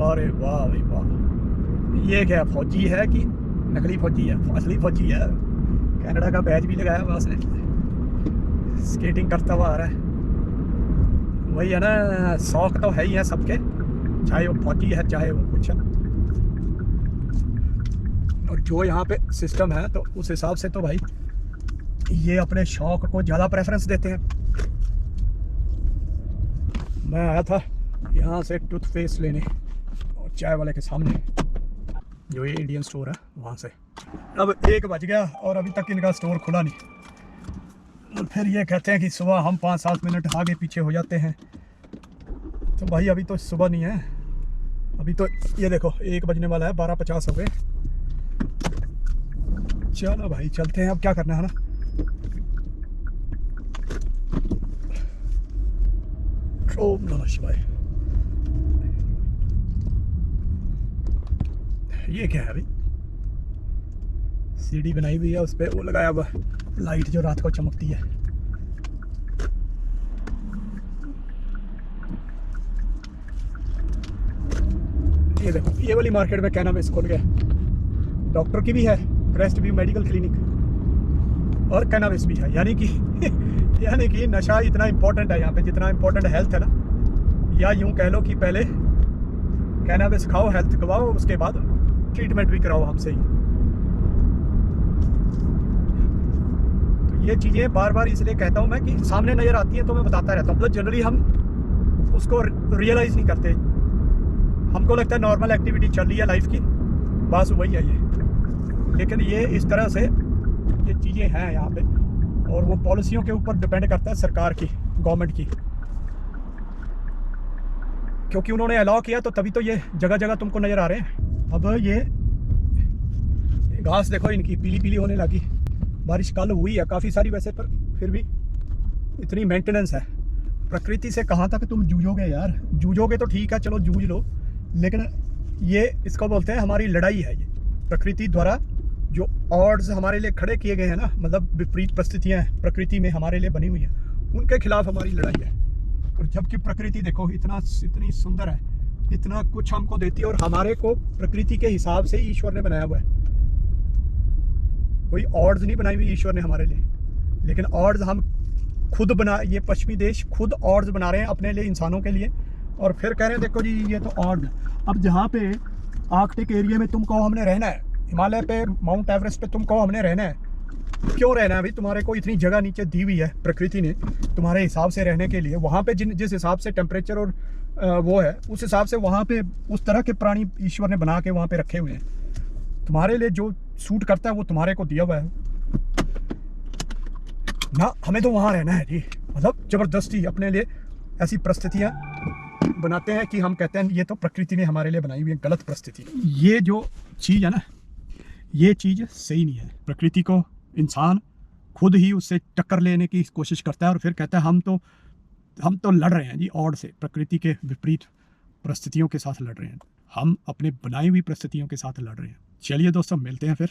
अरे वाह भाई वाह, ये क्या फौजी है कि नकली फौजी है? असली फौजी है। कनाडा का बैज भी लगाया हुआ उसने, स्केटिंग करता हुआ आ रहा है। वही है ना, शौक तो है ही है सबके, चाहे वो फौजी है चाहे वो कुछ है। और जो यहाँ पे सिस्टम है तो उस हिसाब से तो भाई ये अपने शौक को ज़्यादा प्रेफरेंस देते हैं। मैं आया था यहाँ से टूथपेस्ट लेने और चाय वाले के सामने, जो ये इंडियन स्टोर है वहाँ से। अब 1 बज गया और अभी तक इनका स्टोर खुला नहीं। और फिर ये कहते हैं कि सुबह हम 5-7 मिनट आगे पीछे हो जाते हैं। तो भाई अभी तो सुबह नहीं है, अभी तो ये देखो 1 बजने वाला है, 12:50 हो गए। चलो भाई चलते हैं, अब क्या करना है ना। ओम नमः शिवाय। ये क्या है अभी? सीढ़ी बनाई हुई है, उस पर वो लगाया हुआ लाइट जो रात को चमकती है। ये देखो ये वाली मार्केट में क्या नाम है, खोल गया। डॉक्टर की भी है, क्रेस्ट भी मेडिकल क्लिनिक और कैनाबिस भी है। यानी कि नशा इतना इम्पोर्टेंट है यहाँ पे जितना इम्पोर्टेंट हेल्थ है ना। या यूँ कह लो कि पहले कैनाबिस खाओ, हेल्थ गवाओ, उसके बाद ट्रीटमेंट भी कराओ हमसे ही। तो ये चीज़ें बार बार इसलिए कहता हूँ मैं कि सामने नज़र आती हैं तो मैं बताता रहता हूँ। मतलब जनरली हम उसको रियलाइज़ नहीं करते, हमको लगता है नॉर्मल एक्टिविटी चल रही है लाइफ की, बस वही है ये। लेकिन ये इस तरह से ये चीज़ें हैं यहाँ पे, और वो पॉलिसियों के ऊपर डिपेंड करता है सरकार की, गवर्नमेंट की। क्योंकि उन्होंने अलाउ किया तो तभी तो ये जगह जगह तुमको नज़र आ रहे हैं। अब ये घास देखो इनकी पीली पीली होने लगी। बारिश कल हुई है काफ़ी सारी वैसे, पर फिर भी इतनी मेंटेनेंस है। प्रकृति से कहाँ तक तुम जूझोगे यार? जूझोगे तो ठीक है, चलो जूझ लो, लेकिन ये इसको बोलते हैं हमारी लड़ाई है। ये प्रकृति द्वारा जो ऑड्स हमारे लिए खड़े किए गए हैं ना, मतलब विपरीत परिस्थितियाँ प्रकृति में हमारे लिए बनी हुई हैं, उनके खिलाफ हमारी लड़ाई है। और जबकि प्रकृति देखो इतनी सुंदर है, इतना कुछ हमको देती है, और हमारे को प्रकृति के हिसाब से ईश्वर ने बनाया हुआ है। कोई ऑड्स नहीं बनाई हुई ईश्वर ने हमारे लिए, लेकिन ऑड्स हम खुद ये पश्चिमी देश खुद ऑड्स बना रहे हैं अपने लिए, इंसानों के लिए। और फिर कह रहे हैं देखो जी ये तो ऑड्स। अब जहाँ पे आर्कटिक एरिया में तुमको हमने रहना है, हिमालय पे माउंट एवरेस्ट पे तुमको हमने रहना है, क्यों रहना है भाई? तुम्हारे को इतनी जगह नीचे दी हुई है प्रकृति ने तुम्हारे हिसाब से रहने के लिए। वहाँ पे जिस हिसाब से टेम्परेचर और वो है, उस हिसाब से वहाँ पे उस तरह के प्राणी ईश्वर ने बना के वहाँ पे रखे हुए हैं। तुम्हारे लिए जो सूट करता है वो तुम्हारे को दिया हुआ है ना। हमें तो वहाँ रहना है जी, मतलब ज़बरदस्ती अपने लिए ऐसी परिस्थितियाँ बनाते हैं कि हम कहते हैं ये तो प्रकृति ने हमारे लिए बनाई हुई है। गलत परिस्थिति। ये जो चीज़ है ना, ये चीज़ सही नहीं है। प्रकृति को इंसान खुद ही उससे टक्कर लेने की कोशिश करता है और फिर कहता है हम तो लड़ रहे हैं जी ऑड से, प्रकृति के विपरीत परिस्थितियों के साथ लड़ रहे हैं। हम अपने बनाई हुई परिस्थितियों के साथ लड़ रहे हैं। चलिए दोस्तों, मिलते हैं फिर।